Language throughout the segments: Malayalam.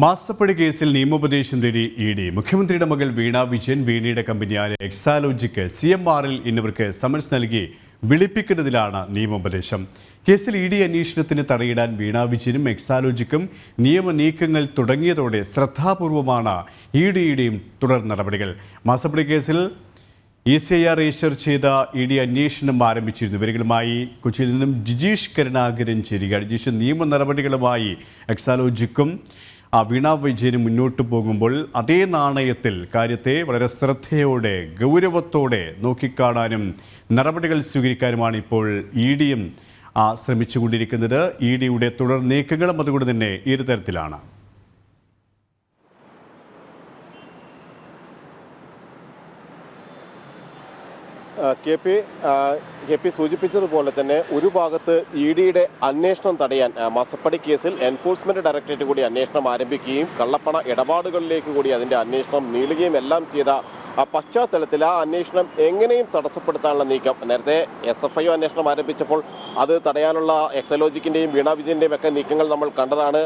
മാസപ്പടി കേസിൽ നിയമോപദേശം തേടി ഇഡി. മുഖ്യമന്ത്രിയുടെ മകൾ വീണ വിജയൻ, വീണയുടെ കമ്പനിയായ എക്സാലോജിക്ക്, CMRL എന്നിവർക്ക് സമൻസ് നൽകി വിളിപ്പിക്കുന്നതിലാണ് നിയമോപദേശം. കേസിൽ ഇഡി അന്വേഷണത്തിന് തടയിടാൻ വീണ വിജയനും എക്സാലോജിക്കും നിയമ നീക്കങ്ങൾ തുടങ്ങിയതോടെ ശ്രദ്ധാപൂർവമാണ് ഇഡിയുടെയും തുടർ നടപടികൾ. മാസപ്പടി കേസിൽ ECIR രജിസ്റ്റർ ചെയ്ത ഇഡി അന്വേഷണം ആരംഭിച്ചിരുന്നു. ഇവരുമായി കൊച്ചിയിൽ നിന്നും ജിജീഷ് കരുണാകരൻ ചേരുകയാണ്. ജിജീഷ്, നിയമ നടപടികളുമായി എക്സാലോജിക്കും വീണ വിജയനും മുന്നോട്ട് പോകുമ്പോൾ അതേ നാണയത്തിൽ കാര്യത്തെ വളരെ ശ്രദ്ധയോടെ ഗൗരവത്തോടെ നോക്കിക്കാണാനും നടപടികൾ സ്വീകരിക്കാനുമാണ് ഇപ്പോൾ ഇഡിയും ശ്രമിച്ചുകൊണ്ടിരിക്കുന്നത്. ഇഡിയുടെ തുടർ നീക്കങ്ങളും അതുകൊണ്ട് തന്നെ ഈ തരത്തിലാണ്. കെ പി സൂചിപ്പിച്ചതുപോലെ തന്നെ ഒരു ഭാഗത്ത് ഇഡിയുടെ അന്വേഷണം തടയാൻ മാസപ്പടി കേസിൽ എൻഫോഴ്സ്മെന്റ് ഡയറക്ടറേറ്റ് കൂടി അന്വേഷണം ആരംഭിക്കുകയും കള്ളപ്പണ ഇടപാടുകളിലേക്ക് കൂടി അതിന്റെ അന്വേഷണം നീളുകയും എല്ലാം ചെയ്ത പശ്ചാത്തലത്തിൽ ആ അന്വേഷണം എങ്ങനെയും തടസ്സപ്പെടുത്താനുള്ള നീക്കം നേരത്തെ SFIO അന്വേഷണം ആരംഭിച്ചപ്പോൾ അത് തടയാനുള്ള എക്സലോജിക്കിന്റെയും വീണ വിജയന്റെയും ഒക്കെ നീക്കങ്ങൾ നമ്മൾ കണ്ടതാണ്.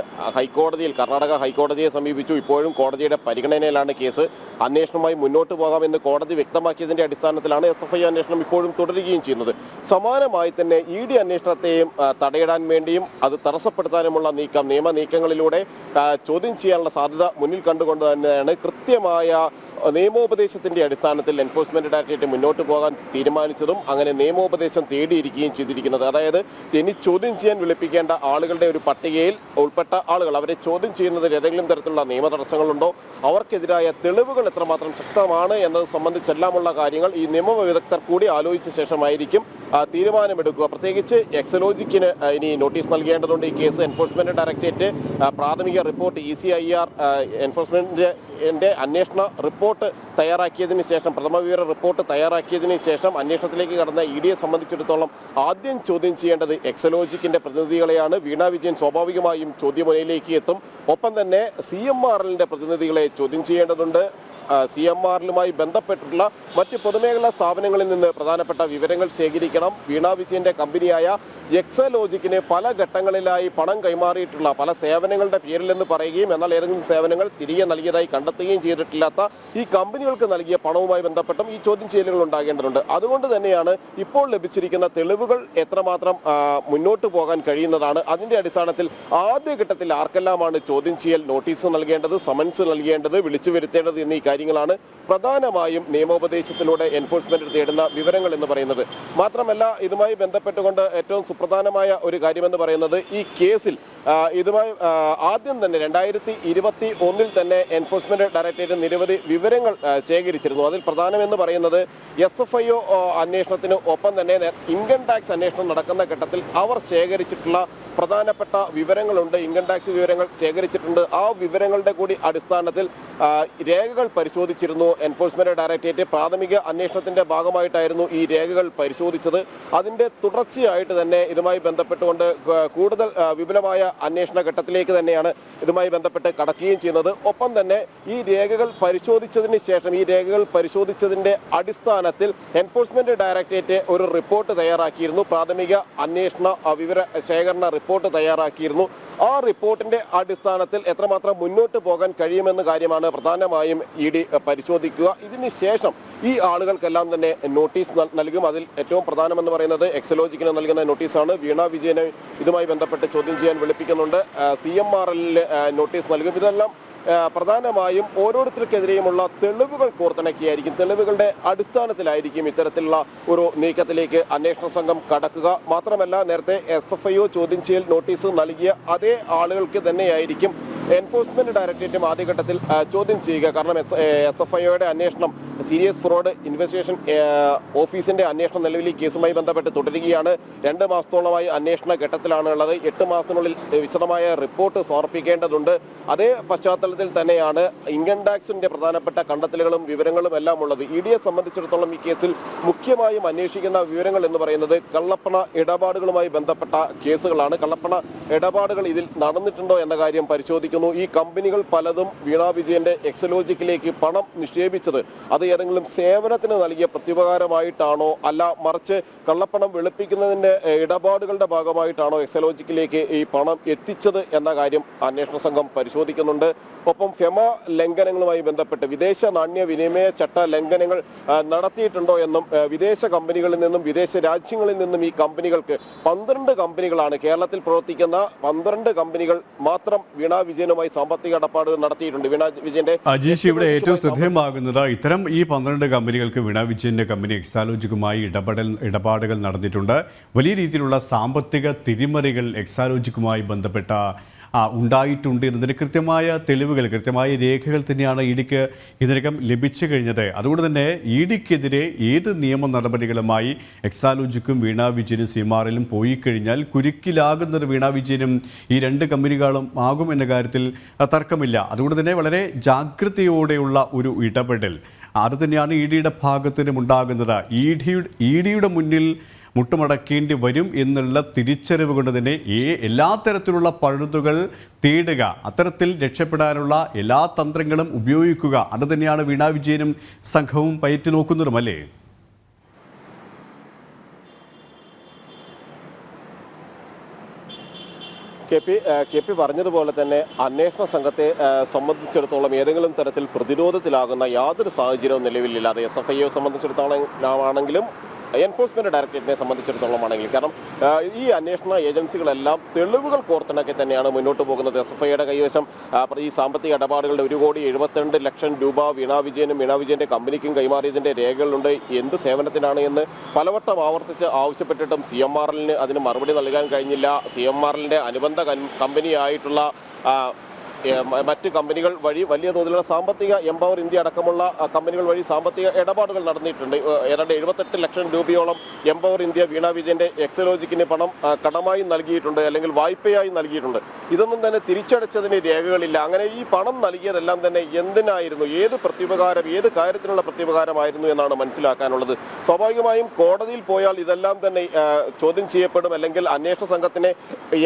കർണാടക ഹൈക്കോടതിയെ സമീപിച്ചു. ഇപ്പോഴും കോടതിയുടെ പരിഗണനയിലാണ് കേസ്. അന്വേഷണവുമായി മുന്നോട്ട് പോകാമെന്ന് കോടതി വ്യക്തമാക്കിയതിന്റെ അടിസ്ഥാനത്തിലാണ് SFIO അന്വേഷണം ഇപ്പോഴും തുടരുകയും ചെയ്യുന്നത്. സമാനമായി തന്നെ ഇഡി അന്വേഷണത്തെയും തടയിടാൻ വേണ്ടിയും അത് തടസ്സപ്പെടുത്താനുമുള്ള നീക്കം, നിയമ നീക്കങ്ങളിലൂടെ ചോദ്യം ചെയ്യാനുള്ള സാധ്യത മുന്നിൽ കണ്ടുകൊണ്ട് തന്നെയാണ് കൃത്യമായ നിയമോപദേശത്തിന്റെ അടിസ്ഥാനത്തിൽ എൻഫോഴ്സ്മെന്റ് ഡയറക്ടറേറ്റ് മുന്നോട്ട് പോകാൻ തീരുമാനിച്ചതും അങ്ങനെ നിയമോപദേശം തേടിയിരിക്കുകയും ചെയ്തിരിക്കുന്നത്. അതായത് ഇനി ചോദ്യം ചെയ്യാൻ വിളിപ്പിക്കേണ്ട ആളുകളുടെ ഒരു പട്ടികയിൽ ഉൾപ്പെട്ട ആളുകൾ, അവരെ ചോദ്യം ചെയ്യുന്നതിൽ ഏതെങ്കിലും തരത്തിലുള്ള നിയമ തടസ്സങ്ങളുണ്ടോ, അവർക്കെതിരായ തെളിവുകൾ എത്രമാത്രം ശക്തമാണ് എന്നത് സംബന്ധിച്ചെല്ലാമുള്ള കാര്യങ്ങൾ ഈ നിയമ വിദഗ്ധർ കൂടി ആലോചിച്ച ശേഷമായിരിക്കും തീരുമാനമെടുക്കുക. പ്രത്യേകിച്ച് എക്സലോജിക്കിന് ഇനി നോട്ടീസ് നൽകേണ്ടതുണ്ട്. ഈ കേസ് എൻഫോഴ്സ്മെന്റ് ഡയറക്ടറേറ്റ് പ്രാഥമിക റിപ്പോർട്ട് ECIR എൻഫോഴ്സ്മെന്റിന്റെ അന്വേഷണ റിപ്പോർട്ട് തയ്യാറാക്കിയതിന് ശേഷം, പ്രഥമ വിവര റിപ്പോർട്ട് തയ്യാറാക്കിയതിന് ശേഷം അന്വേഷണത്തിലേക്ക് കടന്ന ഇഡിയെ സംബന്ധിച്ചിടത്തോളം ആദ്യം ചോദ്യം ചെയ്യേണ്ടത് എക്സലോജിക്കിന്റെ പ്രതിനിധികളെയാണ്. വീണ വിജയൻ സ്വാഭാവികമായും ചോദ്യമുനയിലേക്ക് എത്തും. ഒപ്പം തന്നെ CMRLന്റെ പ്രതിനിധികളെ ചോദ്യം ചെയ്യേണ്ടതുണ്ട്. CMRLുമായി ബന്ധപ്പെട്ടിട്ടുള്ള മറ്റ് പൊതുമേഖലാ സ്ഥാപനങ്ങളിൽ നിന്ന് പ്രധാനപ്പെട്ട വിവരങ്ങൾ ശേഖരിക്കണം. വീണ വിജയന്റെ കമ്പനിയായ എക്സലോജിക്കിന് പല ഘട്ടങ്ങളിലായി പണം കൈമാറിയിട്ടുള്ള പല സേവനങ്ങളുടെ പേരിലെന്ന് പറയുകയും എന്നാൽ ഏതെങ്കിലും സേവനങ്ങൾ തിരികെ നൽകിയതായി കണ്ടെത്തുകയും ചെയ്തിട്ടില്ലാത്ത ഈ കമ്പനികൾക്ക് നൽകിയ പണവുമായി ബന്ധപ്പെട്ടും ഈ ചോദ്യം ചെയ്യലുകൾ ഉണ്ടാകേണ്ടതുണ്ട്. അതുകൊണ്ട് തന്നെയാണ് ഇപ്പോൾ ലഭിച്ചിരിക്കുന്ന തെളിവുകൾ എത്രമാത്രം മുന്നോട്ട് പോകാൻ കഴിയുന്നതാണ്. അതിന്റെ അടിസ്ഥാനത്തിൽ ആദ്യഘട്ടത്തിൽ ആർക്കെല്ലാമാണ് ചോദ്യം ചെയ്യൽ നോട്ടീസ് നൽകേണ്ടത്, സമൻസ് നൽകേണ്ടത്, വിളിച്ചു വരുത്തേണ്ടത് എന്നീ കാര്യങ്ങളാണ് പ്രധാനമായും നിയമോപദേശത്തിലൂടെ എൻഫോഴ്സ്മെന്റ് തേടുന്ന വിവരങ്ങൾ എന്ന് പറയുന്നത്. മാത്രമല്ല ഇതുമായി ബന്ധപ്പെട്ടുകൊണ്ട് ഏറ്റവും സുപ്രധാനമായ ഒരു കാര്യമെന്ന് പറയുന്നത് ഈ കേസിൽ ഇതുമായി ആദ്യം തന്നെ 2021 തന്നെ എൻഫോഴ്സ്മെന്റ് ഡയറക്ടറേറ്റ് നിരവധി വിവരങ്ങൾ ശേഖരിച്ചിരുന്നു. അതിൽ പ്രധാനമെന്ന് പറയുന്നത് SFIO അന്വേഷണത്തിന് ഒപ്പം തന്നെ ഇൻകം ടാക്സ് അന്വേഷണം നടക്കുന്ന ഘട്ടത്തിൽ അവർ ശേഖരിച്ചിട്ടുള്ള പ്രധാനപ്പെട്ട വിവരങ്ങളുണ്ട്. ഇൻകം ടാക്സ് വിവരങ്ങൾ ശേഖരിച്ചിട്ടുണ്ട്. ആ വിവരങ്ങളുടെ കൂടി അടിസ്ഥാനത്തിൽ രേഖകൾ പരിശോധിച്ചിരുന്നു എൻഫോഴ്സ്മെന്റ് ഡയറക്ടറേറ്റ്. പ്രാഥമിക അന്വേഷണത്തിന്റെ ഭാഗമായിട്ടായിരുന്നു ഈ രേഖകൾ പരിശോധിച്ചത്. അതിന്റെ തുടർച്ചയായിട്ട് തന്നെ ഇതുമായി ബന്ധപ്പെട്ടുകൊണ്ട് കൂടുതൽ വിപുലമായ അന്വേഷണ ഘട്ടത്തിലേക്ക് തന്നെയാണ് ഇതുമായി ബന്ധപ്പെട്ട് കടക്കുകയും ചെയ്യുന്നത്. ഒപ്പം തന്നെ ഈ രേഖകൾ പരിശോധിച്ചതിന് ശേഷം, ഈ രേഖകൾ പരിശോധിച്ചതിന്റെ അടിസ്ഥാനത്തിൽ എൻഫോഴ്സ്മെന്റ് ഡയറക്ടറേറ്റ് ഒരു റിപ്പോർട്ട് തയ്യാറാക്കിയിരുന്നു. പ്രാഥമിക അന്വേഷണ വിവര ശേഖരണ റിപ്പോർട്ട് തയ്യാറാക്കിയിരുന്നു. ആ റിപ്പോർട്ടിന്റെ അടിസ്ഥാനത്തിൽ എത്രമാത്രം മുന്നോട്ട് പോകാൻ കഴിയുമെന്ന കാര്യമാണ് പ്രധാനമായും ഇഡി പരിശോധിക്കുക. ഇതിന് ശേഷം ഈ ആളുകൾക്കെല്ലാം തന്നെ നോട്ടീസ് നൽകും. അതിൽ ഏറ്റവും പ്രധാനമെന്ന് പറയുന്നത് എക്സലോജിക്കിന് നൽകുന്ന നോട്ടീസാണ്. വീണ വിജയനെ ഇതുമായി ബന്ധപ്പെട്ട് ചോദ്യം ചെയ്യാൻ വിളിപ്പിക്കുന്നുണ്ട്. CMRLന് നോട്ടീസ് നൽകും. ഇതെല്ലാം പ്രധാനമായും ഓരോരുത്തർക്കെതിരെയുമുള്ള തെളിവുകൾ കോർത്തിണക്കിയായിരിക്കും, തെളിവുകളുടെ അടിസ്ഥാനത്തിലായിരിക്കും ഇത്തരത്തിലുള്ള ഒരു നീക്കത്തിലേക്ക് അന്വേഷണ സംഘം കടക്കുക. മാത്രമല്ല നേരത്തെ SFIO ചോദ്യം ചെയ്യൽ നോട്ടീസ് നൽകിയ അതേ ആളുകൾക്ക് തന്നെയായിരിക്കും എൻഫോഴ്സ്മെന്റ് ഡയറക്ടറേറ്റും ആദ്യഘട്ടത്തിൽ ചോദ്യം ചെയ്യുക. കാരണം SFIOയുടെ അന്വേഷണം, സീരിയസ് ഫ്രോഡ് ഇൻവെസ്റ്റിഗേഷൻ ഓഫീസിന്റെ അന്വേഷണം നിലവിൽ ഈ കേസുമായി ബന്ധപ്പെട്ട് തുടരുകയാണ്. 2 മാസത്തോളമായി അന്വേഷണ ഘട്ടത്തിലാണ് ഉള്ളത്. 8 മാസത്തിനുള്ളിൽ വിശദമായ റിപ്പോർട്ട് സമർപ്പിക്കേണ്ടതുണ്ട്. അതേ പശ്ചാത്തലത്തിൽ തന്നെയാണ് ഇൻകം ടാക്സിന്റെ പ്രധാനപ്പെട്ട കണ്ടെത്തലുകളും വിവരങ്ങളും എല്ലാം ഉള്ളത്. ഇഡിയെ സംബന്ധിച്ചിടത്തോളം ഈ കേസിൽ മുഖ്യമായും അന്വേഷിക്കുന്ന വിവരങ്ങൾ എന്ന് പറയുന്നത് കള്ളപ്പണ ഇടപാടുകളുമായി ബന്ധപ്പെട്ട കേസുകളാണ്. കള്ളപ്പണ ഇടപാടുകൾ ഇതിൽ നടന്നിട്ടുണ്ടോ എന്ന കാര്യം പരിശോധിക്കുന്നു. ഈ കമ്പനികൾ പലതും വീണ വിജയന്റെ എക്സലോജിക്കിലേക്ക് പണം നിക്ഷേപിച്ചത് അത് നൽകിയത് ഏതെങ്കിലും സേവനത്തിന് നൽകിയ പ്രത്യുപകാരമായിട്ടാണോ, അല്ല മറിച്ച് കള്ളപ്പണം വെളുപ്പിക്കുന്നതിന്റെ ഇടപാടുകളുടെ ഭാഗമായിട്ടാണോ എക്സലോജിക്കിലേക്ക് ഈ പണം എത്തിച്ചത് എന്ന കാര്യം അന്വേഷണ സംഘം പരിശോധിക്കുന്നുണ്ട്. ഒപ്പം ഫെമ ലംഘനങ്ങളുമായി ബന്ധപ്പെട്ട് വിദേശ നാണ്യവിനിമയ ചട്ട ലംഘനങ്ങൾ നടത്തിയിട്ടുണ്ടോ എന്നും വിദേശ കമ്പനികളിൽ നിന്നും വിദേശ രാജ്യങ്ങളിൽ നിന്നും ഈ കമ്പനികൾക്ക് 12 കമ്പനികളാണ് കേരളത്തിൽ പ്രവർത്തിക്കുന്ന 12 കമ്പനികൾ മാത്രം വീണ വിജയനുമായി സാമ്പത്തിക ഇടപാടുകൾ നടത്തിയിട്ടുണ്ട്. വീണ വിജയന്റെ അജീഷ്, ഇവിടെ ഏറ്റവും ശ്രദ്ധേയമാകുന്നത് ഇത്തരം ഈ 12 കമ്പനികൾക്ക് വീണ വിജയന്റെ കമ്പനി എക്സാലോജിക്കുമായി ഇടപാടുകൾ നടന്നിട്ടുണ്ട്. വലിയ രീതിയിലുള്ള സാമ്പത്തിക തിരിമറികൾ എക്സാലോജിക്കുമായി ബന്ധപ്പെട്ട ഉണ്ടായിട്ടുണ്ട് എന്നതിന് കൃത്യമായ തെളിവുകൾ, കൃത്യമായ രേഖകൾ തന്നെയാണ് ഇഡിക്ക് ഇതിനകം ലഭിച്ചു കഴിഞ്ഞത്. അതുകൊണ്ട് തന്നെ ഇഡിക്കെതിരെ ഏത് നിയമ നടപടികളുമായി എക്സാലോജിക്കും വീണ വിജയനും സിമാറിലും പോയി കഴിഞ്ഞാൽ കുരുക്കിലാകുന്നത് വീണ വിജയനും ഈ 2 കമ്പനികളും ആകും എന്ന കാര്യത്തിൽ തർക്കമില്ല. അതുകൊണ്ട് തന്നെ വളരെ ജാഗ്രതയോടെയുള്ള ഒരു ഇടപെടൽ അത് തന്നെയാണ് ഇഡിയുടെ ഭാഗത്തിനും ഉണ്ടാകുന്നത്. ഇഡിയുടെ മുന്നിൽ മുട്ടുമടക്കേണ്ടി വരും എന്നുള്ള തിരിച്ചറിവ് കൊണ്ട് തന്നെ എല്ലാ തരത്തിലുള്ള പഴുതുകൾ തേടുക, അത്തരത്തിൽ രക്ഷപ്പെടാനുള്ള എല്ലാ തന്ത്രങ്ങളും ഉപയോഗിക്കുക, അത് തന്നെയാണ് വീണ വിജയനും സംഘവും പയറ്റി നോക്കുന്നതും, അല്ലേ? കെ പി പറഞ്ഞതുപോലെ തന്നെ അന്വേഷണ സംഘത്തെ സംബന്ധിച്ചിടത്തോളം ഏതെങ്കിലും തരത്തിൽ പ്രതിരോധത്തിലാകുന്ന യാതൊരു സാഹചര്യവും നിലവിലില്ലാതെ SFIയെ സംബന്ധിച്ചിടത്തോളം ആണെങ്കിലും എൻഫോഴ്സ്മെന്റ് ഡയറക്ടറേറ്റിനെ സംബന്ധിച്ചിടത്തോളം ആണെങ്കിലും, കാരണം ഈ അന്വേഷണ ഏജൻസികളെല്ലാം തെളിവുകൾ കോർത്തിണക്കി തന്നെയാണ് മുന്നോട്ട് പോകുന്നത്. SFIയുടെ കൈവശം ഈ സാമ്പത്തിക ഇടപാടുകളുടെ 1,72,00,000 രൂപ വീണ വിജയനും വീണ വിജയന്റെ കമ്പനിക്കും കൈമാറിയതിന്റെ രേഖകളുണ്ട്. എന്ത് സേവനത്തിനാണ് എന്ന് പലവട്ടം ആവർത്തിച്ച് ആവശ്യപ്പെട്ടിട്ടും CMRLന് അതിന് മറുപടി നൽകാൻ കഴിഞ്ഞില്ല. CMRLന്റെ അനുബന്ധ കമ്പനിയായിട്ടുള്ള മറ്റ് കമ്പനികൾ വഴി വലിയ തോതിലുള്ള സാമ്പത്തിക എംപവർ ഇന്ത്യ അടക്കമുള്ള കമ്പനികൾ വഴി സാമ്പത്തിക ഇടപാടുകൾ നടന്നിട്ടുണ്ട്. ഏതാണ്ട് 78 ലക്ഷം രൂപയോളം എംപവർ ഇന്ത്യ വീണ വിജയന്റെ എക്സലോജിക്കിന് പണം കടമായി നൽകിയിട്ടുണ്ട്, അല്ലെങ്കിൽ വായ്പയായി നൽകിയിട്ടുണ്ട്. ഇതൊന്നും തന്നെ തിരിച്ചടച്ചതിന് രേഖകളില്ല. അങ്ങനെ ഈ പണം നൽകിയതെല്ലാം തന്നെ എന്തിനായിരുന്നു, ഏത് പ്രത്യുപകാരം, ഏത് കാര്യത്തിനുള്ള പ്രത്യുപകാരമായിരുന്നു എന്നാണ് മനസ്സിലാക്കാനുള്ളത്. സ്വാഭാവികമായും കോടതിയിൽ പോയാൽ ഇതെല്ലാം തന്നെ ചോദ്യം ചെയ്യപ്പെടും, അല്ലെങ്കിൽ അന്വേഷണ സംഘത്തിനെ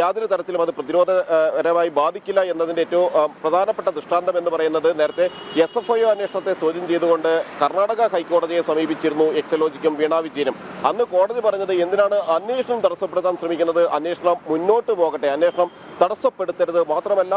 യാതൊരു തരത്തിലും അത് പ്രതിരോധപരമായി ബാധിക്കില്ല എന്നതിന്റെ ഏറ്റവും പ്രധാനപ്പെട്ട ദൃഷ്ടാന്തം എന്ന് പറയുന്നത്, നേരത്തെ SFIO അന്വേഷണത്തെ ചോദ്യം ചെയ്തുകൊണ്ട് കർണാടക ഹൈക്കോടതിയെ സമീപിച്ചിരുന്നു എക്സലോജിക്കും വീണ വിജയനും. അന്ന് കോടതി പറഞ്ഞത്, എന്തിനാണ് അന്വേഷണം തടസ്സപ്പെടുത്താൻ ശ്രമിക്കുന്നത്, അന്വേഷണം മുന്നോട്ട് പോകട്ടെ, അന്വേഷണം തടസ്സപ്പെടുത്തരുത്. മാത്രമല്ല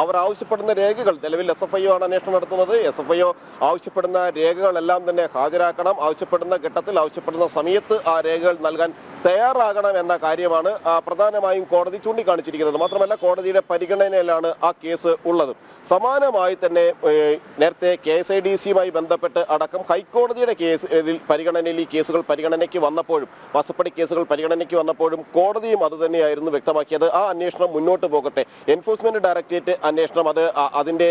അവർ ആവശ്യപ്പെടുന്ന രേഖകൾ, നിലവിൽ SFIO ആണ് അന്വേഷണം നടത്തുന്നത്, SFIO ആവശ്യപ്പെടുന്ന രേഖകളെല്ലാം തന്നെ ഹാജരാക്കണം, ആവശ്യപ്പെടുന്ന ഘട്ടത്തിൽ ആവശ്യപ്പെടുന്ന സമയത്ത് ആ രേഖകൾ നൽകാൻ തയ്യാറാകണം എന്ന കാര്യമാണ് പ്രധാനമായും കോടതി ചൂണ്ടിക്കാണിച്ചിരിക്കുന്നത്. മാത്രമല്ല കോടതിയുടെ പരിഗണനയിലാണ് ആ കേസ് ഉള്ളത്. സമാനമായി തന്നെ നേരത്തെ KSIDCയുമായി ബന്ധപ്പെട്ട് അടക്കം ഹൈക്കോടതിയുടെ പരിഗണനയിൽ ഈ കേസുകൾ പരിഗണനയ്ക്ക് വന്നപ്പോഴും, മാസപ്പടി കേസുകൾ പരിഗണനയ്ക്ക് വന്നപ്പോഴും കോടതിയും അതുതന്നെയായിരുന്നു വ്യക്തമാക്കിയത്, ആ അന്വേഷണം മുന്നോട്ട് പോകട്ടെ, എൻഫോഴ്സ്മെന്റ് ഡയറക്ടറേറ്റ് അന്വേഷണം അതിന്റെ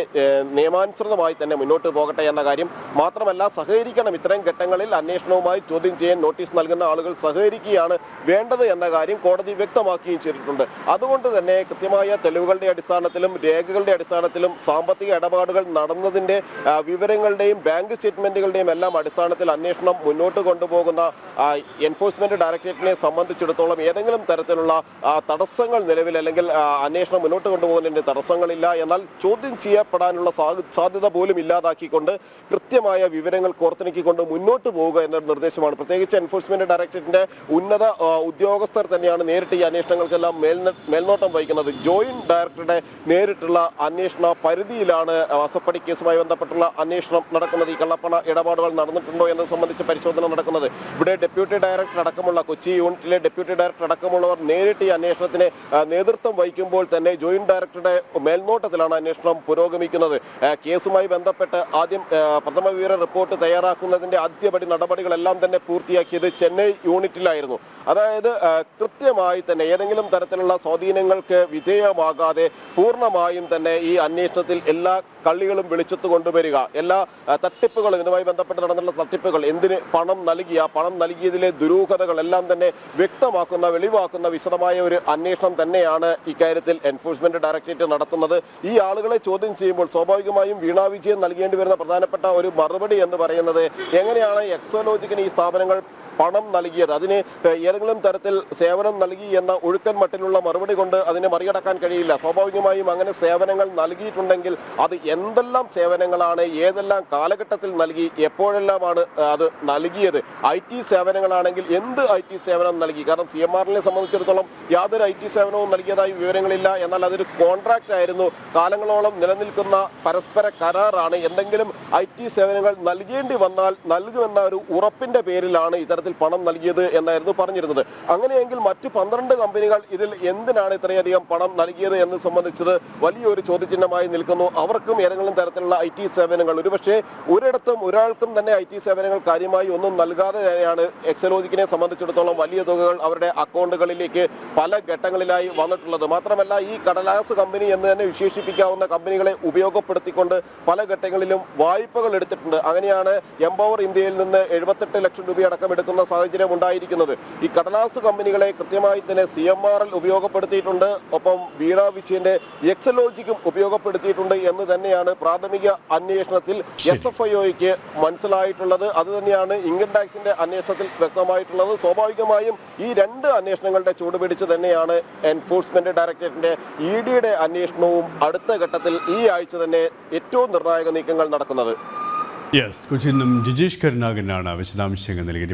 നിയമാനുസൃതമായി തന്നെ മുന്നോട്ട് പോകട്ടെ എന്ന കാര്യം. മാത്രമല്ല സഹകരിക്കണം, ഇത്തരം ഘട്ടങ്ങളിൽ അന്വേഷണവുമായി ചോദ്യം ചെയ്യാൻ നോട്ടീസ് നൽകുന്ന ആളുകൾ സഹകരിക്കുകയാണ് വേണ്ടത് എന്ന കാര്യം കോടതി വ്യക്തമാക്കുകയും ചെയ്തിട്ടുണ്ട്. അതുകൊണ്ട് തന്നെ കൃത്യമായ തെളിവുകളുടെ അടിസ്ഥാനത്തിലും രേഖകളുടെ അടിസ്ഥാനത്തിലും സാമ്പത്തിക ഇടപാടുകൾ നടന്നതിന്റെ വിവരങ്ങളുടെയും ബാങ്ക് സ്റ്റേറ്റ്മെന്റുകളുടെയും എല്ലാം അടിസ്ഥാനത്തിൽ അന്വേഷണം മുന്നോട്ട് കൊണ്ടുപോകുന്ന എൻഫോഴ്സ്മെന്റ് ഡയറക്ടറേറ്റിനെ സംബന്ധിച്ചിടത്തോളം ഏതെങ്കിലും തരത്തിലുള്ള തടസ്സങ്ങൾ നിലവിൽ, അല്ലെങ്കിൽ അന്വേഷണം മുന്നോട്ട് കൊണ്ടുപോകുന്നതിന്റെ തടസ്സങ്ങളില്ല. എന്നാൽ ചോദ്യം ചെയ്യപ്പെടാനുള്ള സാധ്യത പോലും ഇല്ലാതാക്കിക്കൊണ്ട് കൃത്യമായ വിവരങ്ങൾ കോർത്തിണക്കിക്കൊണ്ട് മുന്നോട്ട് പോവുക എന്നൊരു നിർദ്ദേശമാണ്. പ്രത്യേകിച്ച് എൻഫോഴ്സ്മെന്റ് ഡയറക്ടറേറ്റിന്റെ ഉന്നത ഉദ്യോഗസ്ഥർ തന്നെയാണ് നേരിട്ട് ഈ അന്വേഷണങ്ങൾക്കെല്ലാം മേൽനോട്ടം വഹിക്കുന്നത്. ജോയിന്റ് ഡയറക്ടറുടെ നേരിട്ടുള്ള അന്വേഷണ പരിധിയിലാണ് മാസപ്പടി കേസുമായി ബന്ധപ്പെട്ടുള്ള അന്വേഷണം നടക്കുന്നത്. ഈ കള്ളപ്പണ ഇടപാടുകൾ നടന്നിട്ടുണ്ടോ എന്നത് സംബന്ധിച്ച് പരിശോധന നടക്കുന്നത്. ഇവിടെ ഡെപ്യൂട്ടി ഡയറക്ടർ അടക്കമുള്ള കൊച്ചി യൂണിറ്റിലെ ഡെപ്യൂട്ടി ഡയറക്ടർ അടക്കമുള്ളവർ നേരിട്ട് ഈ അന്വേഷണത്തിന് നേതൃത്വം വഹിക്കുമ്പോൾ തന്നെ ജോയിന്റ് ഡയറക്ടറുടെ മേൽനോട്ടത്തിലാണ് അന്വേഷണം പുരോഗമിക്കുന്നത്. കേസുമായി ബന്ധപ്പെട്ട് ആദ്യം പ്രഥമ വിവര റിപ്പോർട്ട് തയ്യാറാക്കുന്നതിന്റെ ആദ്യപടി നടപടികളെല്ലാം തന്നെ പൂർത്തിയാക്കിയത് ചെന്നൈ യൂണിറ്റിലായിരുന്നു. അതായത് കൃത്യമായി തന്നെ ഏതെങ്കിലും തരത്തിലുള്ള സ്വാധീനങ്ങൾക്ക് വിധേയമാകാതെ പൂർണ്ണമായും തന്നെ ഈ അന്വേഷണത്തിൽ എല്ലാ കള്ളികളും വെളിച്ചത്ത് കൊണ്ടുവരിക, എല്ലാ തട്ടിപ്പുകളും, ഇതുമായി ബന്ധപ്പെട്ട് നടന്നുള്ള തട്ടിപ്പുകൾ, എന്തിന് പണം നൽകിയതിലെ ദുരൂഹതകൾ എല്ലാം തന്നെ വ്യക്തമാക്കുന്ന, വെളിവാക്കുന്ന വിശദമായ ഒരു അന്വേഷണം തന്നെയാണ് ഇക്കാര്യത്തിൽ എൻഫോഴ്സ്മെന്റ് ഡയറക്ടറേറ്റ് നടത്തുന്നത്. ഈ ആളുകളെ ചോദ്യം ചെയ്യുമ്പോൾ സ്വാഭാവികമായും വീണ വിജയൻ നൽകേണ്ടി വരുന്ന പ്രധാനപ്പെട്ട ഒരു മറുപടി എന്ന് പറയുന്നത്, എങ്ങനെയാണ് എക്സോലോജിക്കിന് ഈ സ്ഥാപനങ്ങൾ പണം നൽകിയത്, അതിന് ഏതെങ്കിലും തരത്തിൽ സേവനം നൽകി എന്ന ഒഴുക്കൻ മട്ടിലുള്ള മറുപടി കൊണ്ട് അതിനെ മറികടക്കാൻ കഴിയില്ല. സ്വാഭാവികമായും അങ്ങനെ സേവനങ്ങൾ നൽകിയിട്ടുണ്ടെങ്കിൽ അത് എന്തെല്ലാം സേവനങ്ങളാണ്, ഏതെല്ലാം കാലഘട്ടത്തിൽ നൽകി, എപ്പോഴെല്ലാമാണ് അത് നൽകിയത്. IT സേവനങ്ങളാണെങ്കിൽ എന്ത് IT സേവനം നൽകി? കാരണം CMRനെ സംബന്ധിച്ചിടത്തോളം യാതൊരു IT സേവനവും നൽകിയതായി വിവരങ്ങളില്ല. എന്നാൽ അതൊരു കോൺട്രാക്റ്റ് ആയിരുന്നു, കാലങ്ങളോളം നിലനിൽക്കുന്ന പരസ്പര കരാറാണ്. എന്തെങ്കിലും IT സേവനങ്ങൾ നൽകേണ്ടി വന്നാൽ നൽകുമെന്ന ഒരു ഉറപ്പിന്റെ പേരിലാണ് ഇത്തരത്തിൽ പണം നൽകിയത് എന്നായിരുന്നു പറഞ്ഞിരുന്നത്. അങ്ങനെയെങ്കിൽ മറ്റു 12 കമ്പനികൾ ഇതിൽ എന്തിനാണ് ഇത്രയധികം പണം നൽകിയത് എന്ന് സംബന്ധിച്ചത് വലിയൊരു ചോദ്യചിഹ്നമായി നിൽക്കുന്നു. അവർക്കും ഏതെങ്കിലും തരത്തിലുള്ള IT സേവനങ്ങൾ, ഒരുപക്ഷെ ഒരിടത്തും ഒരാൾക്കും തന്നെ IT സേവനങ്ങൾ കാര്യമായി ഒന്നും നൽകാതെ തന്നെയാണ് എക്സലോജിക്കിനെ സംബന്ധിച്ചിടത്തോളം വലിയ തുകകൾ അവരുടെ അക്കൗണ്ടുകളിലേക്ക് പല ഘട്ടങ്ങളിലായി വന്നിട്ടുള്ളത്. മാത്രമല്ല ഈ കടലാസ് കമ്പനി എന്ന് തന്നെ വിശേഷിപ്പിക്കാവുന്ന കമ്പനികളെ ഉപയോഗപ്പെടുത്തിക്കൊണ്ട് പല ഘട്ടങ്ങളിലും വായ്പകൾ എടുത്തിട്ടുണ്ട്. അങ്ങനെയാണ് എംപവർ ഇന്ത്യയിൽ നിന്ന് 78 ലക്ഷം രൂപയടക്കം എടുക്കുന്ന സാഹചര്യം ഉണ്ടായിരിക്കുന്നത്. ഈ കടലാസ് കമ്പനികളെ കൃത്യമായി തന്നെ CMRL ഉപയോഗപ്പെടുത്തിയിട്ടുണ്ട്, ഒപ്പം വീണ വിജയന്റെ എക്സലോജിക്കും ഉപയോഗപ്പെടുത്തിയിട്ടുണ്ട് എന്ന് തന്നെയാണ് പ്രാഥമിക അന്വേഷണത്തിൽ SFIOയ്ക്ക് മനസ്സിലായിട്ടുള്ളത്. അത് തന്നെയാണ് ഇൻകം ടാക്സിന്റെ അന്വേഷണത്തിൽ വ്യക്തമായിട്ടുള്ളത്. സ്വാഭാവികമായും ഈ 2 അന്വേഷണങ്ങളുടെ ചൂടുപിടിച്ച് തന്നെയാണ് എൻഫോഴ്സ്മെന്റ് ഡയറക്ടറേറ്റിന്റെ EDയുടെ അന്വേഷണവും അടുത്ത ഘട്ടത്തിൽ ഈ ആഴ്ച തന്നെ ഏറ്റവും നിർണായക നീക്കങ്ങൾ നടക്കുന്നത്. കൊച്ചിയിൽ നിന്നും ജിജീഷ് കരുണാകരനാണ് വിശദാംശങ്ങൾ നൽകിയത്.